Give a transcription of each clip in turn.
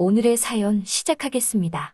오늘의 사연 시작하겠습니다.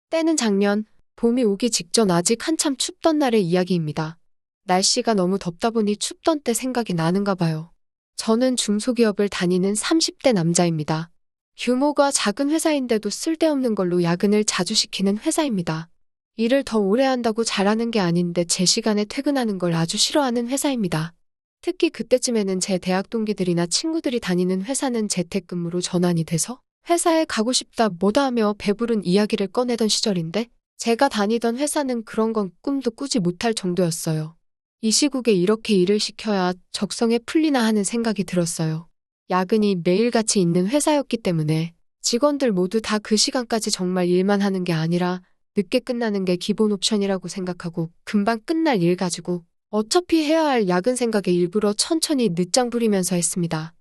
때는 작년, 봄이 오기 직전 아직 한참 춥던 날의 이야기입니다. 날씨가 너무 덥다 보니 춥던 때 생각이 나는가 봐요. 저는 중소기업을 다니는 30대 남자입니다. 규모가 작은 회사인데도 쓸데없는 걸로 야근을 자주 시키는 회사입니다. 일을 더 오래 한다고 잘하는 게 아닌데 제 시간에 퇴근하는 걸 아주 싫어하는 회사입니다. 특히 그때쯤에는 제 대학 동기들이나 친구들이 다니는 회사는 재택근무로 전환이 돼서 회사에 가고 싶다 뭐다 하며 배부른 이야기를 꺼내던 시절인데 제가 다니던 회사는 그런 건 꿈도 꾸지 못할 정도였어요. 이 시국에 이렇게 일을 시켜야 적성에 풀리나 하는 생각이 들었어요. 야근이 매일같이 있는 회사였기 때문에 직원들 모두 다 그 시간까지 정말 일만 하는 게 아니라 늦게 끝나는 게 기본 옵션이라고 생각하고 금방 끝날 일 가지고 어차피 해야 할 야근 생각에 일부러 천천히 늦장 부리면서 했습니다.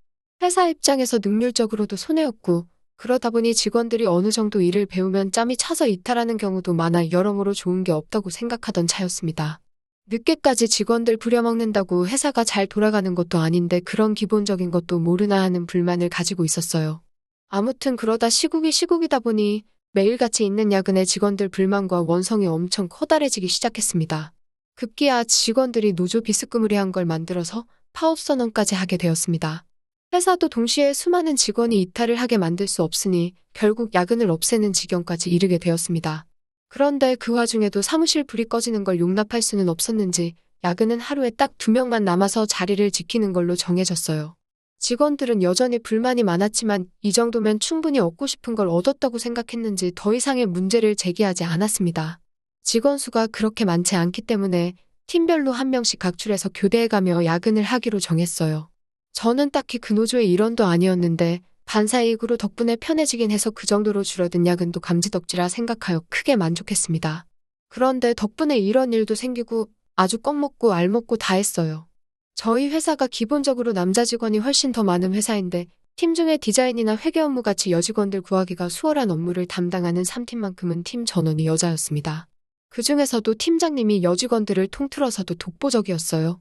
회사 입장에서 능률적으로도 손해였고 그러다 보니 직원들이 어느 정도 일을 배우면 짬이 차서 이탈하는 경우도 많아 여러모로 좋은 게 없다고 생각하던 차였습니다. 늦게까지 직원들 부려먹는다고 회사가 잘 돌아가는 것도 아닌데 그런 기본적인 것도 모르나 하는 불만을 가지고 있었어요. 아무튼 그러다 시국이 시국이다 보니 매일같이 있는 야근에 직원들 불만과 원성이 엄청 커다래지기 시작했습니다. 급기야 직원들이 노조 비스무리한 걸 만들어서 파업 선언까지 하게 되었습니다. 회사도 동시에 수많은 직원이 이탈을 하게 만들 수 없으니 결국 야근을 없애는 지경까지 이르게 되었습니다. 그런데 그 와중에도 사무실 불이 꺼지는 걸 용납할 수는 없었는지 야근은 하루에 딱 2명만 남아서 자리를 지키는 걸로 정해졌어요. 직원들은 여전히 불만이 많았지만 이 정도면 충분히 얻고 싶은 걸 얻었다고 생각했는지 더 이상의 문제를 제기하지 않았습니다. 직원 수가 그렇게 많지 않기 때문에 팀별로 한 명씩 각출해서 교대해가며 야근을 하기로 정했어요. 저는 딱히 그 노조의 일원도 아니었는데 반사이익으로 덕분에 편해지긴 해서 그 정도로 줄어든 야근도 감지덕지라 생각하여 크게 만족했습니다. 그런데 덕분에 이런 일도 생기고 아주 껌 먹고 알 먹고 다 했어요. 저희 회사가 기본적으로 남자 직원이 훨씬 더 많은 회사인데 팀 중에 디자인이나 회계 업무 같이 여직원들 구하기가 수월한 업무를 담당하는 3팀만큼은 팀 전원이 여자였습니다. 그 중에서도 팀장님이 여직원들을 통틀어서도 독보적이었어요.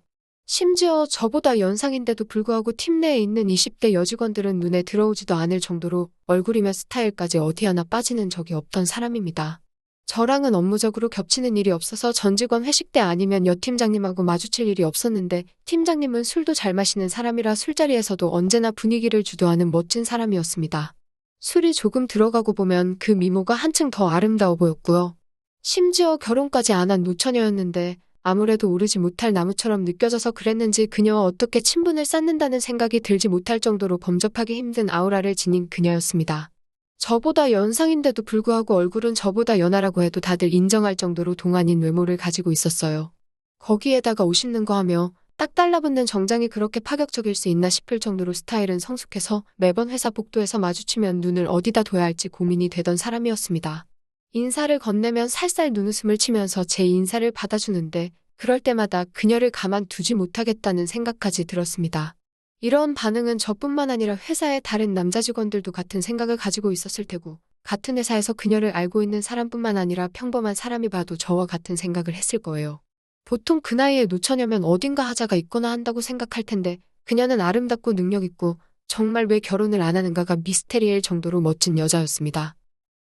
심지어 저보다 연상인데도 불구하고 팀 내에 있는 20대 여직원들은 눈에 들어오지도 않을 정도로 얼굴이며 스타일까지 어디 하나 빠지는 적이 없던 사람입니다. 저랑은 업무적으로 겹치는 일이 없어서 전 직원 회식 때 아니면 여 팀장님하고 마주칠 일이 없었는데 팀장님은 술도 잘 마시는 사람이라 술자리에서도 언제나 분위기를 주도하는 멋진 사람이었습니다. 술이 조금 들어가고 보면 그 미모가 한층 더 아름다워 보였고요. 심지어 결혼까지 안 한 노처녀였는데 아무래도 오르지 못할 나무처럼 느껴져서 그랬는지 그녀와 어떻게 친분을 쌓는다는 생각이 들지 못할 정도로 범접하기 힘든 아우라를 지닌 그녀였습니다. 저보다 연상인데도 불구하고 얼굴은 저보다 연하라고 해도 다들 인정할 정도로 동안인 외모를 가지고 있었어요. 거기에다가 옷 입는 거 하며 딱 달라붙는 정장이 그렇게 파격적일 수 있나 싶을 정도로 스타일은 성숙해서 매번 회사 복도에서 마주치면 눈을 어디다 둬야 할지 고민이 되던 사람이었습니다. 인사를 건네면 살살 눈웃음을 치면서 제 인사를 받아주는데 그럴 때마다 그녀를 가만두지 못하겠다는 생각까지 들었습니다. 이런 반응은 저뿐만 아니라 회사의 다른 남자 직원들도 같은 생각을 가지고 있었을 테고 같은 회사에서 그녀를 알고 있는 사람뿐만 아니라 평범한 사람이 봐도 저와 같은 생각을 했을 거예요. 보통 그 나이에 노처녀면 어딘가 하자가 있거나 한다고 생각할 텐데 그녀는 아름답고 능력 있고 정말 왜 결혼을 안 하는가가 미스테리일 정도로 멋진 여자였습니다.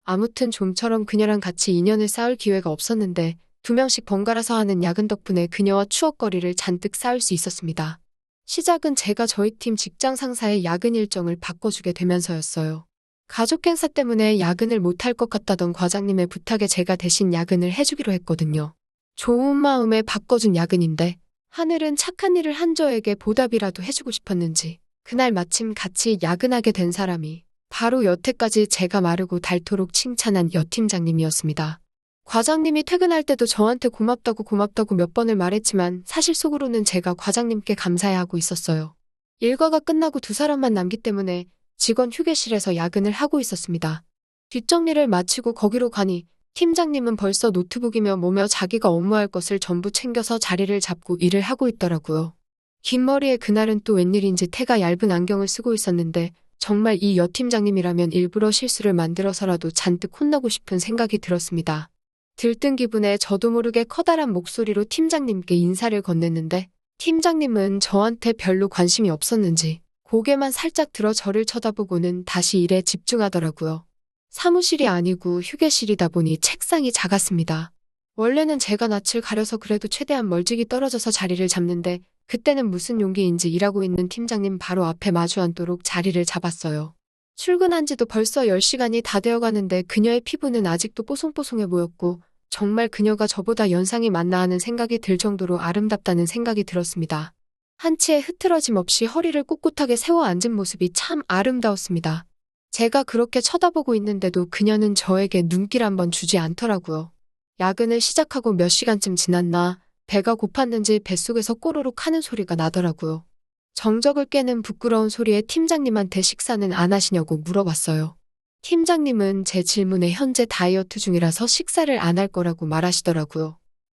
아무튼 좀처럼 그녀랑 같이 인연을 쌓을 기회가 없었는데 2명씩 번갈아서 하는 야근 덕분에 그녀와 추억거리를 잔뜩 쌓을 수 있었습니다. 시작은 제가 저희 팀 직장 상사의 야근 일정을 바꿔주게 되면서였어요. 가족 행사 때문에 야근을 못할 것 같다던 과장님의 부탁에 제가 대신 야근을 해주기로 했거든요. 좋은 마음에 바꿔준 야근인데 하늘은 착한 일을 한 저에게 보답이라도 해주고 싶었는지 그날 마침 같이 야근하게 된 사람이 바로 여태까지 제가 마르고 닳도록 칭찬한 여 팀장님이었습니다. 과장님이 퇴근할 때도 저한테 고맙다고 몇 번을 말했지만 사실 속으로는 제가 과장님께 감사해 하고 있었어요. 일과가 끝나고 2사람만 남기 때문에 직원 휴게실에서 야근을 하고 있었습니다. 뒷정리를 마치고 거기로 가니 팀장님은 벌써 노트북이며 뭐며 자기가 업무할 것을 전부 챙겨서 자리를 잡고 일을 하고 있더라고요. 긴 머리에 그날은 또 웬일인지 태가 얇은 안경을 쓰고 있었는데 정말 이 여 팀장님이라면 일부러 실수를 만들어서라도 잔뜩 혼나고 싶은 생각이 들었습니다. 들뜬 기분에 저도 모르게 커다란 목소리로 팀장님께 인사를 건넸는데 팀장님은 저한테 별로 관심이 없었는지 고개만 살짝 들어 저를 쳐다보고는 다시 일에 집중하더라고요. 사무실이 아니고 휴게실이다 보니 책상이 작았습니다. 원래는 제가 낯을 가려서 그래도 최대한 멀찍이 떨어져서 자리를 잡는데 그때는 무슨 용기인지 일하고 있는 팀장님 바로 앞에 마주 앉도록 자리를 잡았어요. 출근한 지도 벌써 10시간이 다 되어가는데 그녀의 피부는 아직도 뽀송뽀송해 보였고 정말 그녀가 저보다 연상이 맞나 하는 생각이 들 정도로 아름답다는 생각이 들었습니다. 한치의 흐트러짐 없이 허리를 꼿꼿하게 세워 앉은 모습이 참 아름다웠습니다. 제가 그렇게 쳐다보고 있는데도 그녀는 저에게 눈길 한번 주지 않더라고요. 야근을 시작하고 몇 시간쯤 지났나 배가 고팠는지 뱃속에서 꼬르륵 하는 소리가 나더라고요. 정적을 깨는 부끄러운 소리에 팀장님한테 식사는 안 하시냐고 물어봤어요. 팀장님은 제 질문에 현재 다이어트 중이라서 식사를 안 할 거라고 말하시더라고요.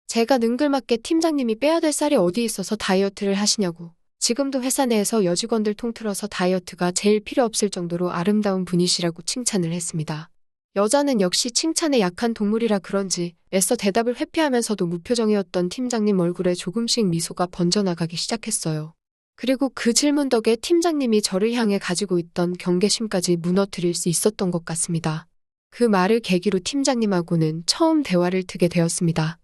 제가 능글맞게 팀장님이 빼야 될 살이 어디 있어서 다이어트를 하시냐고. 지금도 회사 내에서 여직원들 통틀어서 다이어트가 제일 필요 없을 정도로 아름다운 분이시라고 칭찬을 했습니다. 여자는 역시 칭찬에 약한 동물이라 그런지 애써 대답을 회피하면서도 무표정이었던 팀장님 얼굴에 조금씩 미소가 번져나가기 시작했어요. 그리고 그 질문 덕에 팀장님이 저를 향해 가지고 있던 경계심까지 무너뜨릴 수 있었던 것 같습니다. 그 말을 계기로 팀장님하고는 처음 대화를 트게 되었습니다.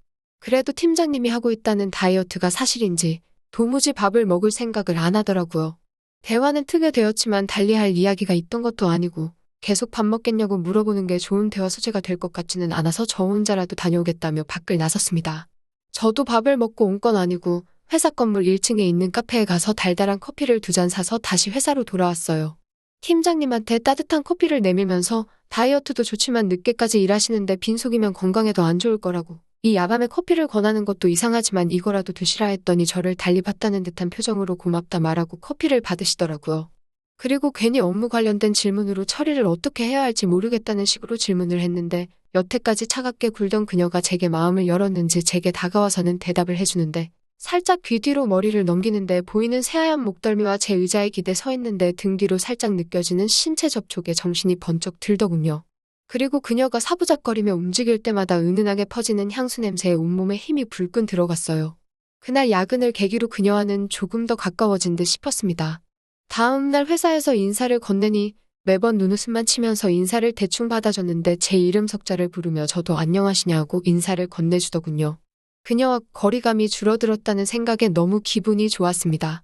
그래도 팀장님이 하고 있다는 다이어트가 사실인지 도무지 밥을 먹을 생각을 안 하더라고요. 대화는 트게 되었지만 달리 할 이야기가 있던 것도 아니고 계속 밥 먹겠냐고 물어보는 게 좋은 대화 소재가 될 것 같지는 않아서 저 혼자라도 다녀오겠다며 밖을 나섰습니다. 저도 밥을 먹고 온 건 아니고 회사 건물 1층에 있는 카페에 가서 달달한 커피를 2잔 사서 다시 회사로 돌아왔어요. 팀장님한테 따뜻한 커피를 내밀면서 다이어트도 좋지만 늦게까지 일하시는데 빈속이면 건강에도 안 좋을 거라고. 이 야밤에 커피를 권하는 것도 이상하지만 이거라도 드시라 했더니 저를 달리 봤다는 듯한 표정으로 고맙다 말하고 커피를 받으시더라고요. 그리고 괜히 업무 관련된 질문으로 처리를 어떻게 해야 할지 모르겠다는 식으로 질문을 했는데 여태까지 차갑게 굴던 그녀가 제게 마음을 열었는지 제게 다가와서는 대답을 해주는데 살짝 귀 뒤로 머리를 넘기는데 보이는 새하얀 목덜미와 제 의자에 기대 서 있는데 등 뒤로 살짝 느껴지는 신체 접촉에 정신이 번쩍 들더군요. 그리고 그녀가 사부작거리며 움직일 때마다 은은하게 퍼지는 향수 냄새에 온몸에 힘이 불끈 들어갔어요. 그날 야근을 계기로 그녀와는 조금 더 가까워진 듯 싶었습니다. 다음 날 회사에서 인사를 건네니 매번 눈웃음만 치면서 인사를 대충 받아줬는데 제 이름 석자를 부르며 저도 안녕하시냐고 인사를 건네주더군요. 그녀와 거리감이 줄어들었다는 생각에 너무 기분이 좋았습니다.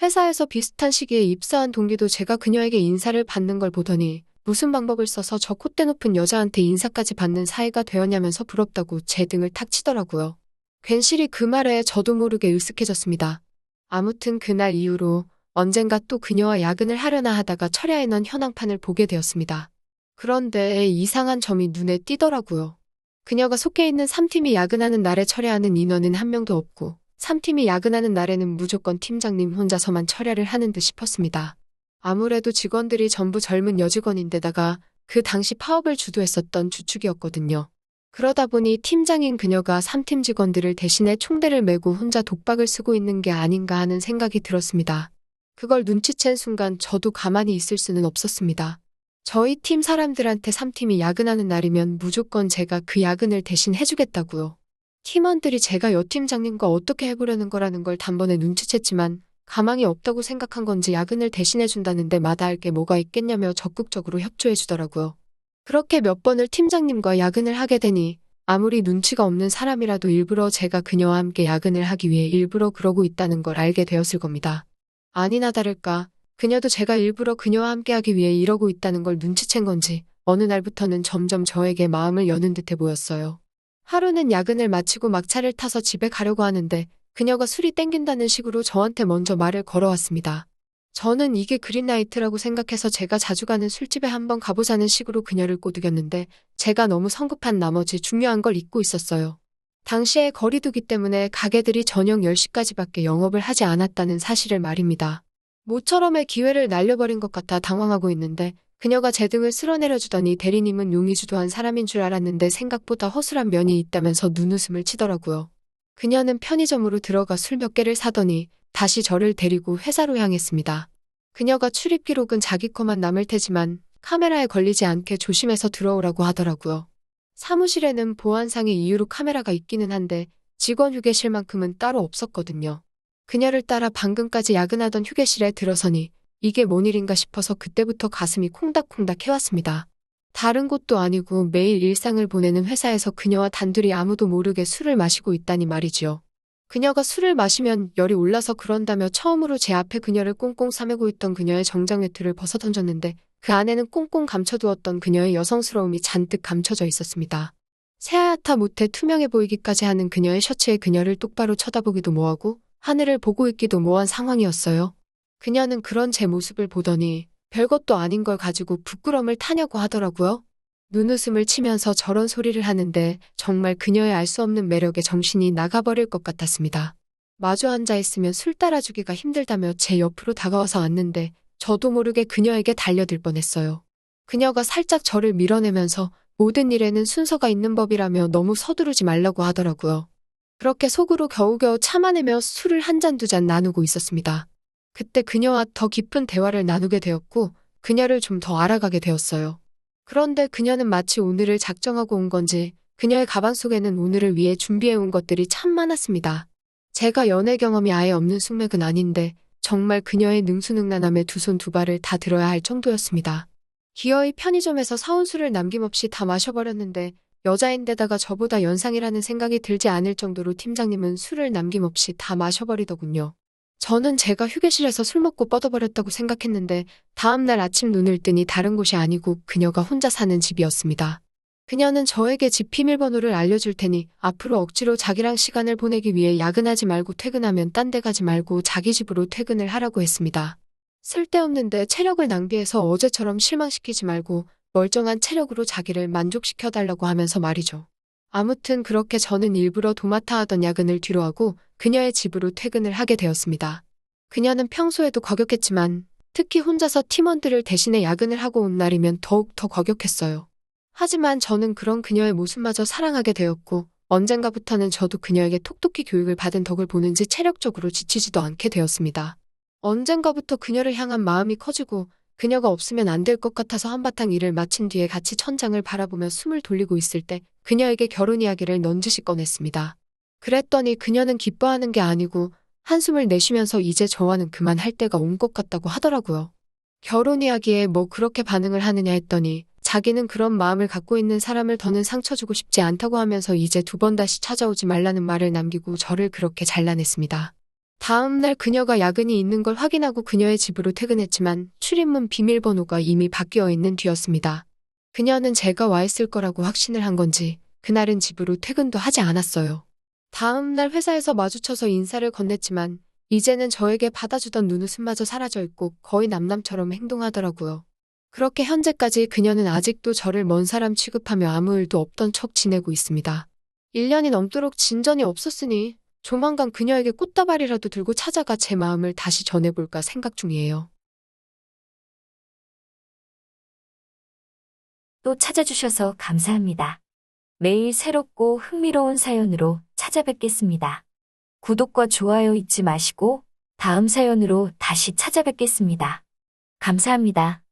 회사에서 비슷한 시기에 입사한 동기도 제가 그녀에게 인사를 받는 걸 보더니 무슨 방법을 써서 저 콧대 높은 여자한테 인사까지 받는 사이가 되었냐면서 부럽다고 제 등을 탁 치더라고요. 괜시리 그 말에 저도 모르게 으쓱해졌습니다. 아무튼 그날 이후로 언젠가 또 그녀와 야근을 하려나 하다가 철야에 넣은 현황판을 보게 되었습니다. 그런데 이상한 점이 눈에 띄더라고요. 그녀가 속해 있는 3팀이 야근하는 날에 철야하는 인원은 한 명도 없고 3팀이 야근하는 날에는 무조건 팀장님 혼자서만 철야를 하는 듯 싶었습니다. 아무래도 직원들이 전부 젊은 여직원인데다가 그 당시 파업을 주도했었던 주축이었거든요. 그러다 보니 팀장인 그녀가 3팀 직원들을 대신해 총대를 메고 혼자 독박을 쓰고 있는 게 아닌가 하는 생각이 들었습니다. 그걸 눈치챈 순간 저도 가만히 있을 수는 없었습니다. 저희 팀 사람들한테 3팀이 야근하는 날이면 무조건 제가 그 야근을 대신 해주겠다고요. 팀원들이 제가 여 팀장님과 어떻게 해보려는 거라는 걸 단번에 눈치챘지만 가망이 없다고 생각한 건지 야근을 대신해준다는데 마다할 게 뭐가 있겠냐며 적극적으로 협조해주더라고요. 그렇게 몇 번을 팀장님과 야근을 하게 되니 아무리 눈치가 없는 사람이라도 일부러 제가 그녀와 함께 야근을 하기 위해 일부러 그러고 있다는 걸 알게 되었을 겁니다. 아니나 다를까 그녀도 제가 일부러 그녀와 함께 하기 위해 이러고 있다는 걸 눈치챈 건지 어느 날부터는 점점 저에게 마음을 여는 듯해 보였어요. 하루는 야근을 마치고 막차를 타서 집에 가려고 하는데 그녀가 술이 땡긴다는 식으로 저한테 먼저 말을 걸어왔습니다. 저는 이게 그린라이트라고 생각해서 제가 자주 가는 술집에 한번 가보자는 식으로 그녀를 꼬드겼는데 제가 너무 성급한 나머지 중요한 걸 잊고 있었어요. 당시에 거리두기 때문에 가게들이 저녁 10시까지밖에 영업을 하지 않았다는 사실을 말입니다. 모처럼의 기회를 날려버린 것 같아 당황하고 있는데 그녀가 제 등을 쓸어내려주더니 대리님은 용의주도한 사람인 줄 알았는데 생각보다 허술한 면이 있다면서 눈웃음을 치더라고요. 그녀는 편의점으로 들어가 술 몇 개를 사더니 다시 저를 데리고 회사로 향했습니다. 그녀가 출입 기록은 자기 거만 남을 테지만 카메라에 걸리지 않게 조심해서 들어오라고 하더라고요. 사무실에는 보안상의 이유로 카메라가 있기는 한데 직원 휴게실만큼은 따로 없었거든요. 그녀를 따라 방금까지 야근하던 휴게실에 들어서니 이게 뭔 일인가 싶어서 그때부터 가슴이 콩닥콩닥 해왔습니다. 다른 곳도 아니고 매일 일상을 보내는 회사에서 그녀와 단둘이 아무도 모르게 술을 마시고 있다니 말이지요. 그녀가 술을 마시면 열이 올라서 그런다며 처음으로 제 앞에 그녀를 꽁꽁 싸매고 있던 그녀의 정장 외투를 벗어던졌는데 그 안에는 꽁꽁 감춰두었던 그녀의 여성스러움이 잔뜩 감춰져 있었습니다. 새하얗다 못해 투명해 보이기까지 하는 그녀의 셔츠에 그녀를 똑바로 쳐다보기도 뭐하고 하늘을 보고 있기도 뭐한 상황이었어요. 그녀는 그런 제 모습을 보더니 별것도 아닌 걸 가지고 부끄럼을 타냐고 하더라고요. 눈웃음을 치면서 저런 소리를 하는데 정말 그녀의 알 수 없는 매력에 정신이 나가버릴 것 같았습니다. 마주 앉아 있으면 술 따라주기가 힘들다며 제 옆으로 다가와서 앉는데 저도 모르게 그녀에게 달려들 뻔했어요. 그녀가 살짝 저를 밀어내면서 모든 일에는 순서가 있는 법이라며 너무 서두르지 말라고 하더라고요. 그렇게 속으로 겨우겨우 참아내며 술을 한 잔 두 잔 나누고 있었습니다. 그때 그녀와 더 깊은 대화를 나누게 되었고 그녀를 좀 더 알아가게 되었어요. 그런데 그녀는 마치 오늘을 작정하고 온 건지 그녀의 가방 속에는 오늘을 위해 준비해온 것들이 참 많았습니다. 제가 연애 경험이 아예 없는 숙맥은 아닌데 정말 그녀의 능수능란함에 두 손 두 발을 다 들어야 할 정도였습니다. 기어이 편의점에서 사온 술을 남김없이 다 마셔버렸는데 여자인데다가 저보다 연상이라는 생각이 들지 않을 정도로 팀장님은 술을 남김없이 다 마셔버리더군요. 저는 제가 휴게실에서 술 먹고 뻗어버렸다고 생각했는데 다음날 아침 눈을 뜨니 다른 곳이 아니고 그녀가 혼자 사는 집이었습니다. 그녀는 저에게 집 비밀번호를 알려줄 테니 앞으로 억지로 자기랑 시간을 보내기 위해 야근하지 말고 퇴근하면 딴 데 가지 말고 자기 집으로 퇴근을 하라고 했습니다. 쓸데없는데 체력을 낭비해서 어제처럼 실망시키지 말고 멀쩡한 체력으로 자기를 만족시켜달라고 하면서 말이죠. 아무튼 그렇게 저는 일부러 도맡아 하던 야근을 뒤로하고 그녀의 집으로 퇴근을 하게 되었습니다. 그녀는 평소에도 과격했지만 특히 혼자서 팀원들을 대신해 야근을 하고 온 날이면 더욱 더 과격했어요. 하지만 저는 그런 그녀의 모습마저 사랑하게 되었고 언젠가부터는 저도 그녀에게 톡톡히 교육을 받은 덕을 보는지 체력적으로 지치지도 않게 되었습니다. 언젠가부터 그녀를 향한 마음이 커지고 그녀가 없으면 안 될 것 같아서 한바탕 일을 마친 뒤에 같이 천장을 바라보며 숨을 돌리고 있을 때 그녀에게 결혼 이야기를 넌지시 꺼냈습니다. 그랬더니 그녀는 기뻐하는 게 아니고 한숨을 내쉬면서 이제 저와는 그만할 때가 온 것 같다고 하더라고요. 결혼 이야기에 뭐 그렇게 반응을 하느냐 했더니 자기는 그런 마음을 갖고 있는 사람을 더는 상처 주고 싶지 않다고 하면서 이제 두 번 다시 찾아오지 말라는 말을 남기고 저를 그렇게 잘라냈습니다. 다음 날 그녀가 야근이 있는 걸 확인하고 그녀의 집으로 퇴근했지만 출입문 비밀번호가 이미 바뀌어 있는 뒤였습니다. 그녀는 제가 와 있을 거라고 확신을 한 건지 그날은 집으로 퇴근도 하지 않았어요. 다음 날 회사에서 마주쳐서 인사를 건넸지만 이제는 저에게 받아주던 눈웃음마저 사라져 있고 거의 남남처럼 행동하더라고요. 그렇게 현재까지 그녀는 아직도 저를 먼 사람 취급하며 아무 일도 없던 척 지내고 있습니다. 1년이 넘도록 진전이 없었으니 조만간 그녀에게 꽃다발이라도 들고 찾아가 제 마음을 다시 전해볼까 생각 중이에요. 또 찾아주셔서 감사합니다. 매일 새롭고 흥미로운 사연으로 찾아뵙겠습니다. 구독과 좋아요 잊지 마시고 다음 사연으로 다시 찾아뵙겠습니다. 감사합니다.